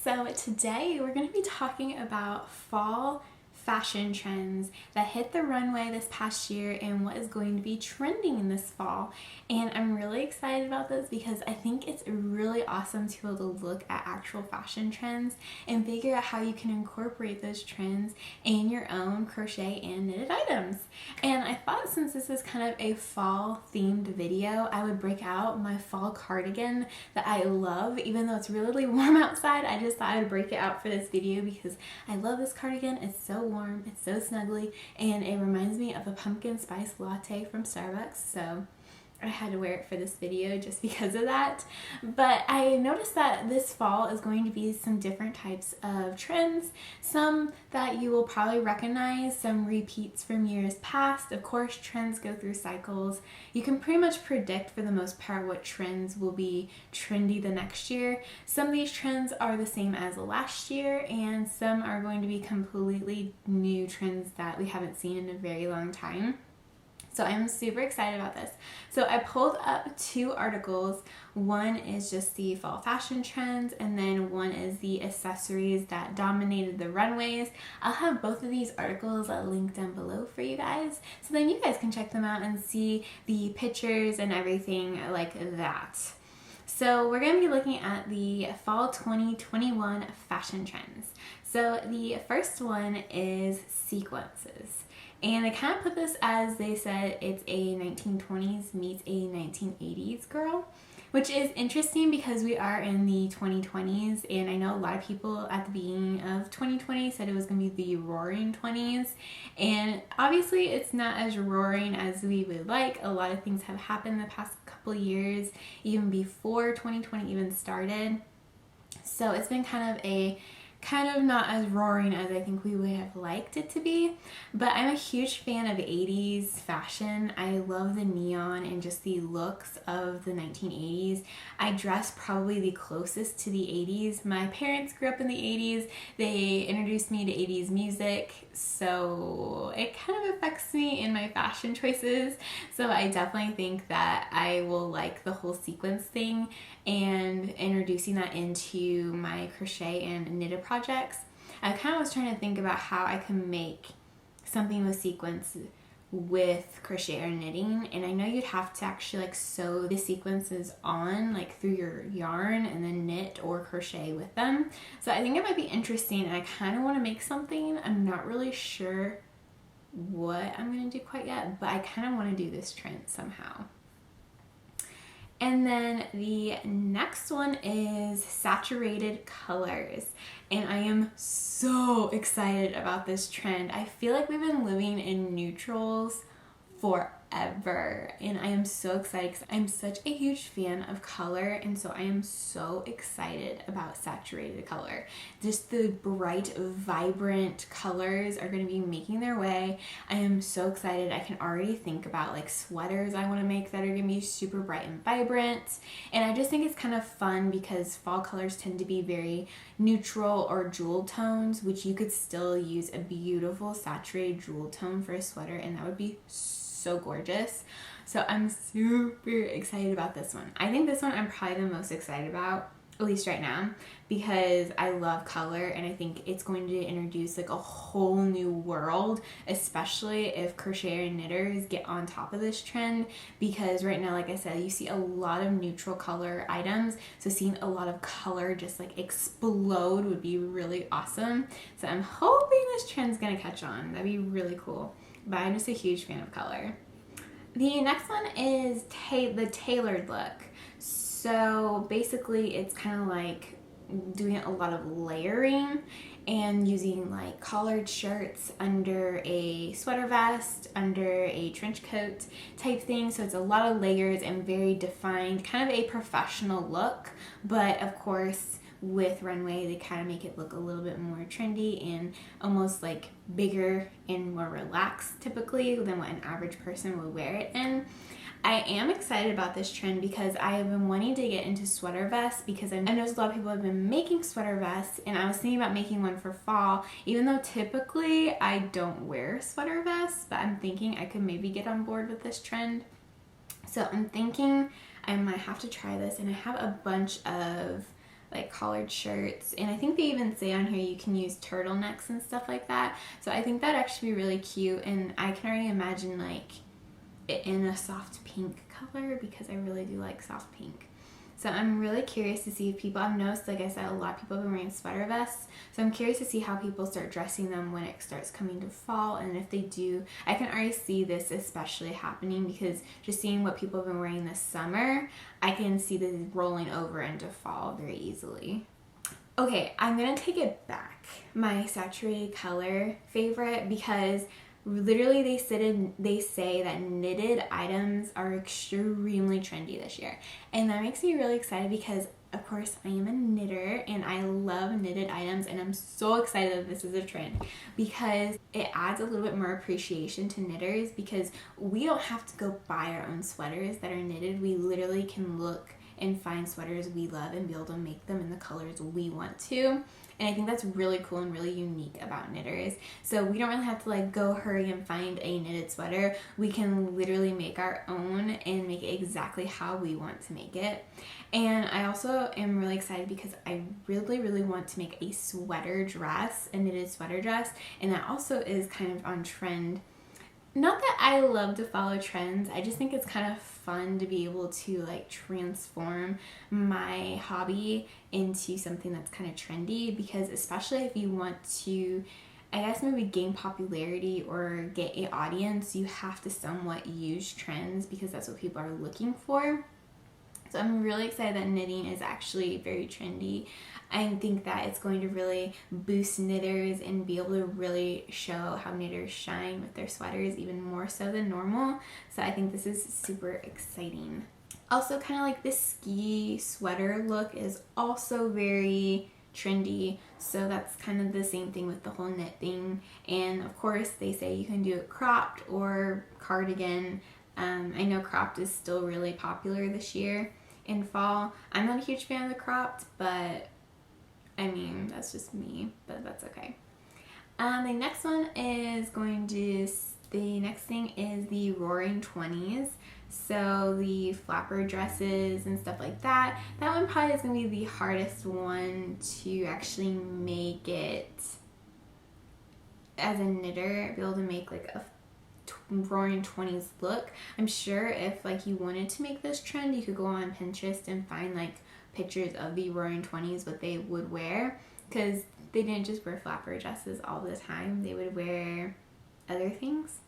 So today we're going to be talking about fall fashion trends that hit the runway this past year and what is going to be trending in this fall. And I'm really excited about this because I think it's really awesome to be able to look at actual fashion trends and figure out how you can incorporate those trends in your own crochet and knitted items. And I thought since this is kind of a fall themed video, I would break out my fall cardigan that I love. Even though it's really warm outside, I just thought I would break it out for this video because I love this cardigan. It's so warm, it's so snuggly, and it reminds me of a pumpkin spice latte from Starbucks, so I had to wear it for this video just because of that. But I noticed that this fall is going to be some different types of trends, some that you will probably recognize, some repeats from years past. Of course, trends go through cycles. You can pretty much predict for the most part what trends will be trendy the next year. Some of these trends are the same as last year, and some are going to be completely new trends that we haven't seen in a very long time. So I'm super excited about this. So I pulled up two articles. One is just the fall fashion trends, and then one is the accessories that dominated the runways. I'll have both of these articles linked down below for you guys, so then you guys can check them out and see the pictures and everything like that. So we're going to be looking at the fall 2021 fashion trends. So the first one is sequences. And I kind of put this as they said it's a 1920s meets a 1980s girl, which is interesting because we are in the 2020s, and I know a lot of people at the beginning of 2020 said it was going to be the roaring 20s, and obviously it's not as roaring as we would like. A lot of things have happened the past couple years, even before 2020 even started, so it's been kind of not as roaring as I think we would have liked it to be. But I'm a huge fan of 80s fashion. I love the neon and just the looks of the 1980s. I dress probably the closest to the 80s. My parents grew up in the 80s. They introduced me to 80s music, so it kind of affects me in my fashion choices. So I definitely think that I will like the whole sequence thing and introducing that into my crochet and knitted projects. I kind of was trying to think about how I can make something with sequins with crochet or knitting, and I know you'd have to actually sew the sequences on through your yarn and then knit or crochet with them. So I think it might be interesting, and I kind of want to make something. I'm not really sure what I'm going to do quite yet, but I kind of want to do this trend somehow. And then the next one is saturated colors. And I am so excited about this trend. I feel like we've been living in neutrals forever, and I am so excited because I'm such a huge fan of color, and so I am so excited about saturated color. Just the bright, vibrant colors are going to be making their way. I am so excited. I can already think about sweaters I want to make that are going to be super bright and vibrant, and I just think it's kind of fun because fall colors tend to be very neutral or jewel tones, which you could still use a beautiful saturated jewel tone for a sweater, and that would be so gorgeous. So I'm super excited about this one. I think this one I'm probably the most excited about, at least right now, because I love color, and I think it's going to introduce a whole new world, especially if crochet and knitters get on top of this trend, because right now, like I said, you see a lot of neutral color items, so seeing a lot of color just explode would be really awesome. So I'm hoping this trend's gonna catch on. That'd be really cool, but I'm just a huge fan of color. The next one is the tailored look. So basically it's kind of like doing a lot of layering and using collared shirts under a sweater vest, under a trench coat type thing. So it's a lot of layers and very defined, kind of a professional look, but of course with runway they kind of make it look a little bit more trendy and almost bigger and more relaxed typically than what an average person would wear it in. I am excited about this trend because I have been wanting to get into sweater vests, because I noticed a lot of people have been making sweater vests, and I was thinking about making one for fall, even though typically I don't wear sweater vests, but I'm thinking I could maybe get on board with this trend. So I'm thinking I might have to try this, and I have a bunch of like collared shirts, and I think they even say on here you can use turtlenecks and stuff like that. So I think that'd actually be really cute, and I can already imagine like it in a soft pink color because I really do like soft pink. So I'm really curious to see if people, I've noticed, like I said, a lot of people have been wearing sweater vests. So I'm curious to see how people start dressing them when it starts coming to fall. And if they do, I can already see this especially happening because just seeing what people have been wearing this summer, I can see this rolling over into fall very easily. Okay, I'm gonna take it back. My saturated color favorite, because literally they say that knitted items are extremely trendy this year. And that makes me really excited because of course I am a knitter and I love knitted items, and I'm so excited that this is a trend because it adds a little bit more appreciation to knitters, because we don't have to go buy our own sweaters that are knitted. We literally can look and find sweaters we love and be able to make them in the colors we want to. And I think that's really cool and really unique about knitters. So we don't really have to like go hurry and find a knitted sweater. We can literally make our own and make it exactly how we want to make it. And I also am really excited because I really want to make a sweater dress, a knitted sweater dress. And that also is kind of on trend. Not that I love to follow trends, I just think it's kind of fun to be able to like transform my hobby into something that's kind of trendy, because especially if you want to, I guess, maybe gain popularity or get an audience, you have to somewhat use trends because that's what people are looking for. So I'm really excited that knitting is actually very trendy. I think that it's going to really boost knitters and be able to really show how knitters shine with their sweaters even more so than normal. So I think this is super exciting. Also, kind of like this ski sweater look is also very trendy, so that's kind of the same thing with the whole knit thing. And of course they say you can do it cropped or cardigan. I know cropped is still really popular this year in fall. I'm not a huge fan of the cropped, but I mean, that's just me, but that's okay. The next one is the next thing is the Roaring 20s. So the flapper dresses and stuff like that. That one probably is going to be the hardest one to actually make it as a knitter, be able to make like a Roaring 20s look. I'm sure if like you wanted to make this trend, you could go on Pinterest and find like pictures of the Roaring 20s, what they would wear, because they didn't just wear flapper dresses all the time, they would wear other things.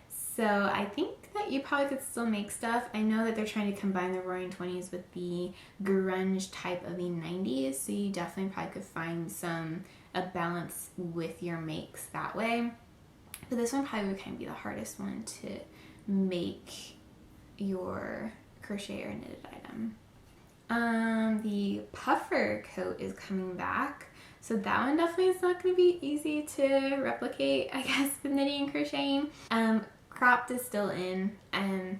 So I think that you probably could still make stuff. I know that they're trying to combine the Roaring 20s with the grunge type of the 90s, so you definitely probably could find a balance with your makes that way. But this one probably would kind of be the hardest one to make your crochet or knitted item. The puffer coat is coming back, so that one definitely is not going to be easy to replicate, I guess, with knitting and crocheting. Cropped is still in, and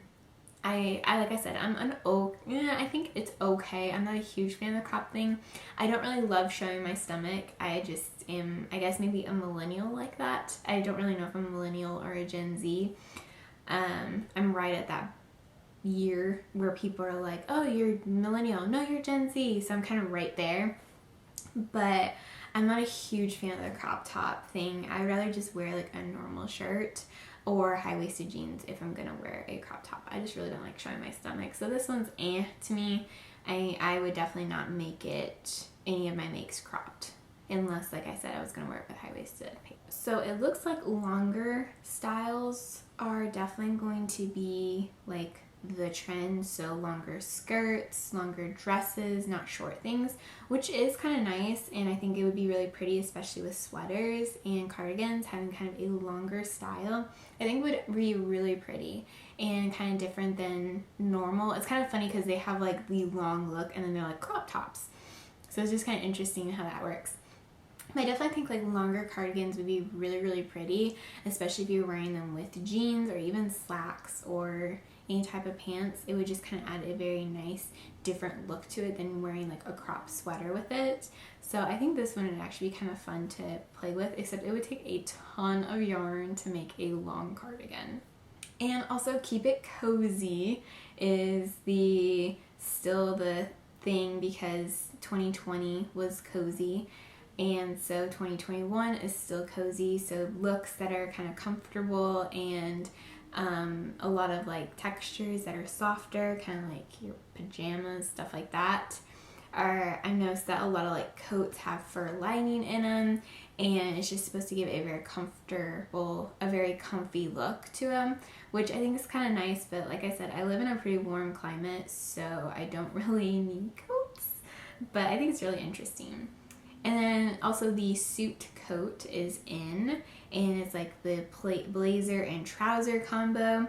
I like I said, I think it's okay. I'm not a huge fan of the crop thing. I don't really love showing my stomach. I just am, I guess, maybe a millennial like that. I don't really know if I'm a millennial or a Gen Z. I'm right at that year where people are like, oh, you're millennial, no, you're Gen Z, so I'm kind of right there. But I'm not a huge fan of the crop top thing. I'd rather just wear like a normal shirt or high-waisted jeans if I'm gonna wear a crop top. I just really don't like showing my stomach, so this one's to me. I would definitely not make it any of my makes cropped, unless, like I said, I was gonna wear it with high-waisted. So it looks like longer styles are definitely going to be like the trend, so longer skirts, longer dresses, not short things, which is kind of nice, and I think it would be really pretty, especially with sweaters and cardigans, having kind of a longer style. I think it would be really pretty and kind of different than normal. It's kind of funny because they have like the long look and then they're like crop tops, so it's just kind of interesting how that works. I definitely think like longer cardigans would be really pretty, especially if you're wearing them with jeans or even slacks or any type of pants. It would just kind of add a very nice different look to it than wearing like a crop sweater with it. So I think this one would actually be kind of fun to play with, except it would take a ton of yarn to make a long cardigan. And also Keep It Cozy is still the thing because 2020 was cozy, and so 2021 is still cozy. So looks that are kind of comfortable and a lot of like textures that are softer, kind of like your pajamas, stuff like that. I've noticed that a lot of like coats have fur lining in them, and it's just supposed to give a very comfortable, a very comfy look to them, which I think is kind of nice. But like I said, I live in a pretty warm climate, so I don't really need coats, but I think it's really interesting. And then also the suit coat is in, and it's like the blazer and trouser combo.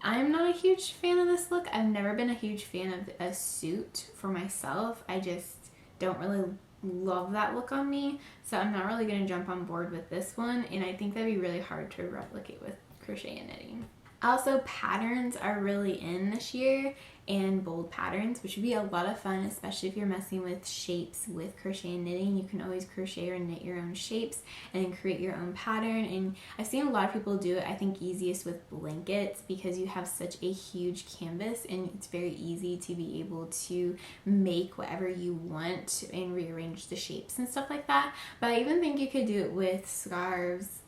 I'm not a huge fan of this look. I've never been a huge fan of a suit for myself. I just don't really love that look on me, so I'm not really going to jump on board with this one, and I think that'd be really hard to replicate with crochet and knitting. Also, patterns are really in this year, and bold patterns, which would be a lot of fun, especially if you're messing with shapes with crochet and knitting. You can always crochet or knit your own shapes and then create your own pattern. And I've seen a lot of people do it, I think easiest with blankets, because you have such a huge canvas and it's very easy to be able to make whatever you want and rearrange the shapes and stuff like that. But I even think you could do it with scarves,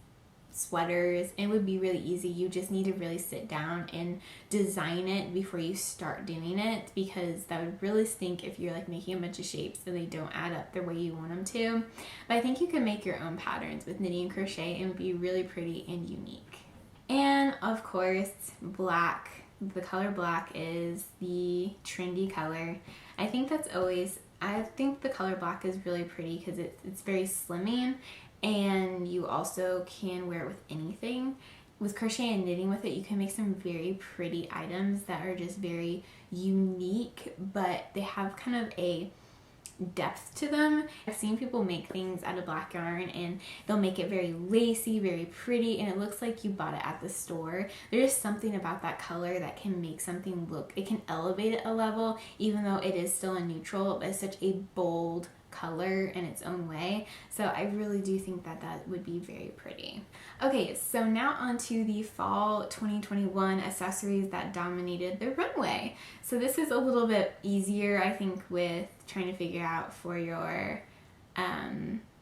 sweaters. It would be really easy. You just need to really sit down and design it before you start doing it, because that would really stink if you're like making a bunch of shapes and they don't add up the way you want them to. But I think you can make your own patterns with knitting and crochet and it would be really pretty and unique. And of course, black. The color black is the trendy color. I think the color black is really pretty because it's very slimming, and you also can wear it with anything. With crochet and knitting with it, you can make some very pretty items that are just very unique, but they have kind of a depth to them. I've seen people make things out of black yarn and they'll make it very lacy, very pretty, and it looks like you bought it at the store. There's something about that color that can make something look, it can elevate it a level, even though it is still a neutral, but it's such a bold color in its own way. So I really do think that that would be very pretty. Okay, so now on to the fall 2021 accessories that dominated the runway. So this is a little bit easier, I think, with trying to figure out for your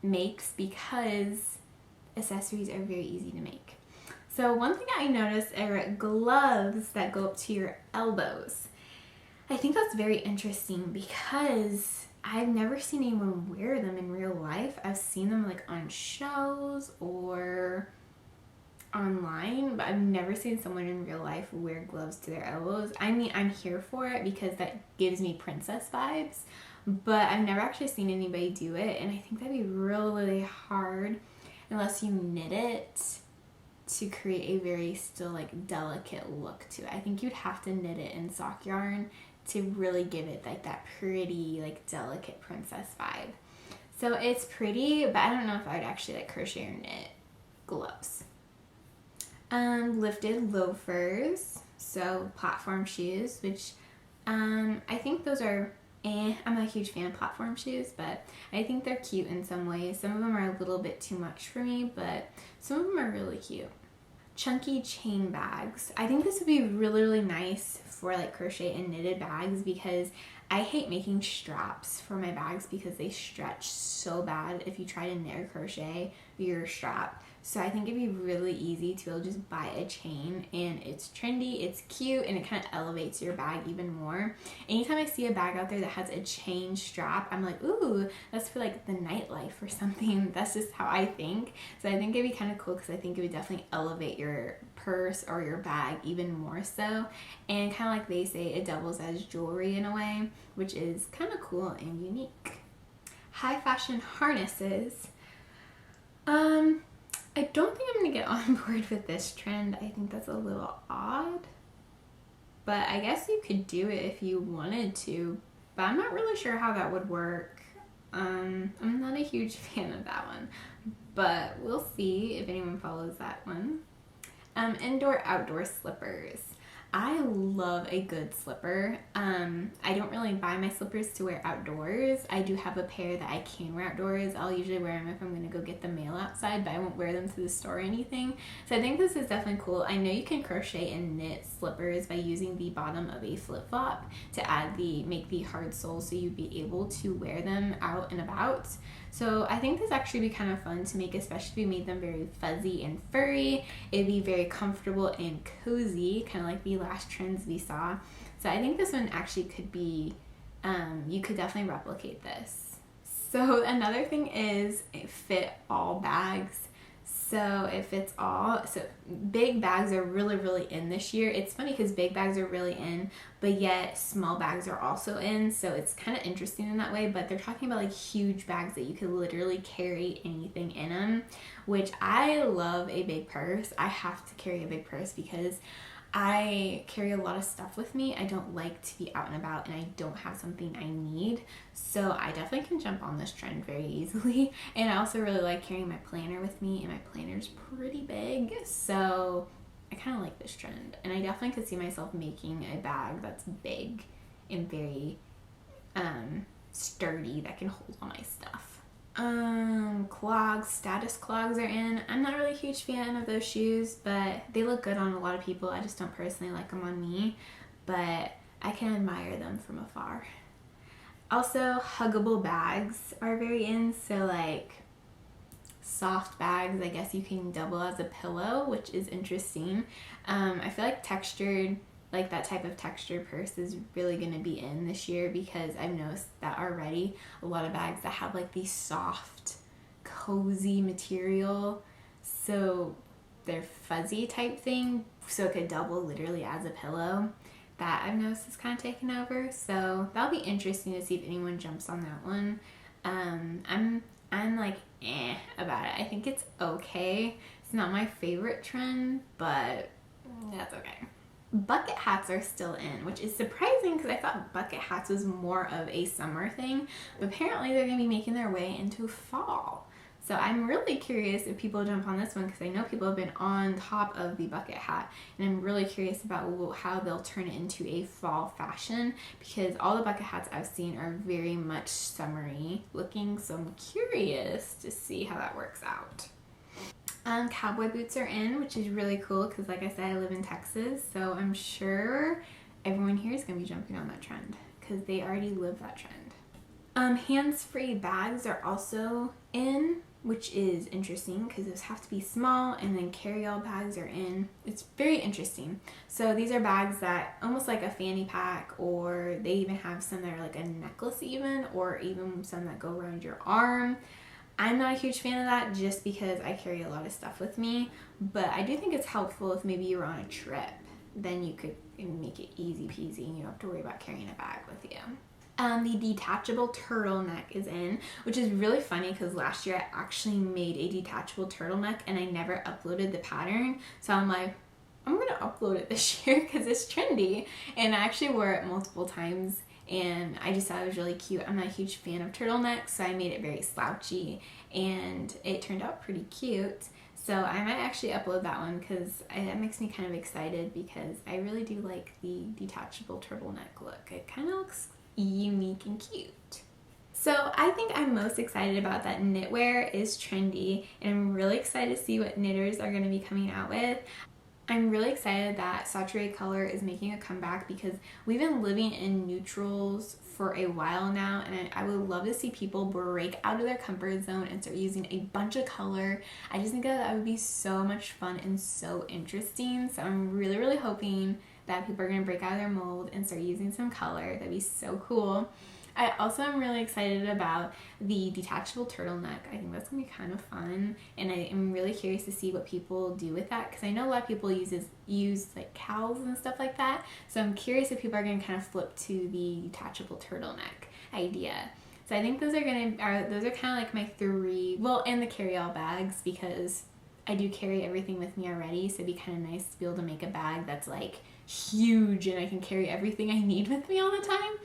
makes, because accessories are very easy to make. So one thing I noticed are gloves that go up to your elbows. I think that's very interesting because I've never seen anyone wear them in real life. I've seen them like on shows or online, but I've never seen someone in real life wear gloves to their elbows. I mean, I'm here for it because that gives me princess vibes, but I've never actually seen anybody do it, and I think that'd be really hard unless you knit it to create a very still like delicate look to it. I think you'd have to knit it in sock yarn to really give it like that pretty, like delicate princess vibe. So it's pretty, but I don't know if I would actually like crochet or knit gloves. Lifted loafers, so platform shoes, which I think those are I'm not a huge fan of platform shoes, but I think they're cute in some ways. Some of them are a little bit too much for me, but some of them are really cute. Chunky chain bags. I think this would be really nice for like crochet and knitted bags, because I hate making straps for my bags because they stretch so bad if you try to knit or crochet your strap. So I think it'd be really easy to be able to just buy a chain, and it's trendy, it's cute, and it kind of elevates your bag even more. Anytime I see a bag out there that has a chain strap, I'm like, ooh, that's for like the nightlife or something. That's just how I think. So I think it'd be kind of cool because I think it would definitely elevate your purse or your bag even more so. And kind of like they say, it doubles as jewelry in a way, which is kind of cool and unique. High fashion harnesses. I don't think I'm going to get on board with this trend. I think that's a little odd, but I guess you could do it if you wanted to, but I'm not really sure how that would work. I'm not a huge fan of that one, but we'll see if anyone follows that one. Indoor outdoor slippers. I love a good slipper. I don't really buy my slippers to wear outdoors. I do have a pair that I can wear outdoors. I'll usually wear them if I'm going to go get the mail outside, but I won't wear them to the store or anything. So I think this is definitely cool. I know you can crochet and knit slippers by using the bottom of a flip-flop to make the hard sole so you'd be able to wear them out and about. So I think this actually would be kind of fun to make, especially if we made them very fuzzy and furry. It'd be very comfortable and cozy, kind of like the last trends we saw. So I think this one actually could be, you could definitely replicate this. So another thing is it fit all bags. So it fits all. So big bags are really in this year. It's funny because big bags are really in, but yet small bags are also in. So it's kind of interesting in that way, but they're talking about like huge bags that you could literally carry anything in them, which I love a big purse. I have to carry a big purse because I carry a lot of stuff with me. I don't like to be out and about and I don't have something I need. So I definitely can jump on this trend very easily. And I also really like carrying my planner with me, and my planner's pretty big. So I kind of like this trend. And I definitely could see myself making a bag that's big and very sturdy that can hold all my stuff. Clogs, status clogs are in. I'm not really a huge fan of those shoes, but they look good on a lot of people. I just don't personally like them on me, but I can admire them from afar. Also, huggable bags are very in, so like soft bags, I guess you can double as a pillow, which is interesting. I feel like textured, like that type of texture purse is really going to be in this year because I've noticed that already a lot of bags that have like the soft, cozy material, so they're fuzzy type thing, so it could double literally as a pillow. That I've noticed is kind of taken over, so that'll be interesting to see if anyone jumps on that one. I'm like about it. I think it's okay. It's not my favorite trend, but that's okay. Bucket hats are still in, which is surprising because I thought bucket hats was more of a summer thing, but apparently they're going to be making their way into fall. So I'm really curious if people jump on this one because I know people have been on top of the bucket hat, and I'm really curious about how they'll turn it into a fall fashion because all the bucket hats I've seen are very much summery looking, so I'm curious to see how that works out. Cowboy boots are in, which is really cool because like I said, I live in Texas, so I'm sure everyone here is going to be jumping on that trend because they already live that trend. Hands-free bags are also in, which is interesting because those have to be small, and then carry-all bags are in. It's very interesting. So these are bags that almost like a fanny pack, or they even have some that are like a necklace even, or even some that go around your arm. I'm not a huge fan of that just because I carry a lot of stuff with me, but I do think it's helpful if maybe you were on a trip. Then you could make it easy peasy and you don't have to worry about carrying a bag with you. The detachable turtleneck is in, which is really funny because last year I actually made a detachable turtleneck and I never uploaded the pattern. So I'm like, I'm going to upload it this year because it's trendy. And I actually wore it multiple times and I just thought it was really cute. I'm not a huge fan of turtlenecks, so I made it very slouchy and it turned out pretty cute. So I might actually upload that one because that makes me kind of excited because I really do like the detachable turtleneck look. It kind of looks unique and cute. So I think I'm most excited about that knitwear is trendy, and I'm really excited to see what knitters are going to be coming out with. I'm really excited that saturated color is making a comeback because we've been living in neutrals for a while now, and I would love to see people break out of their comfort zone and start using a bunch of color. I just think that would be so much fun and so interesting. So I'm really hoping that people are going to break out of their mold and start using some color. That'd be so cool. I also am really excited about the detachable turtleneck. I think that's going to be kind of fun, and I am really curious to see what people do with that because I know a lot of people use like cowls and stuff like that. So I'm curious if people are going to kind of flip to the detachable turtleneck idea. So I think those are kind of like my three, well, and the carry-all bags because I do carry everything with me already, so it'd be kind of nice to be able to make a bag that's like huge and I can carry everything I need with me all the time.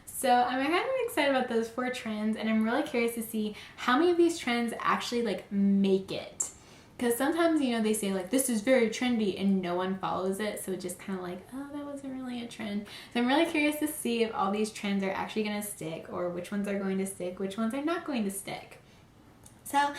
So I'm kind of excited about those 4 trends, and I'm really curious to see how many of these trends actually like make it. Because sometimes, you know, they say like, this is very trendy and no one follows it. So just kind of like, oh, that wasn't really a trend. So I'm really curious to see if all these trends are actually going to stick, or which ones are going to stick, which ones are not going to stick. So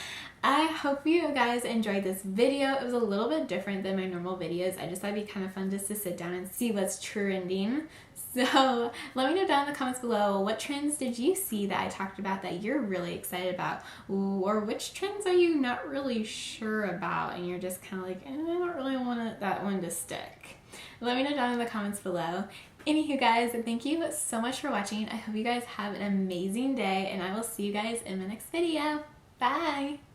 I hope you guys enjoyed this video. It was a little bit different than my normal videos. I just thought it'd be kind of fun just to sit down and see what's trending. So let me know down in the comments below, what trends did you see that I talked about that you're really excited about? Or which trends are you not really sure about and you're just kind of like, I don't really want that one to stick. Let me know down in the comments below. Anywho guys, thank you so much for watching. I hope you guys have an amazing day and I will see you guys in my next video. Bye!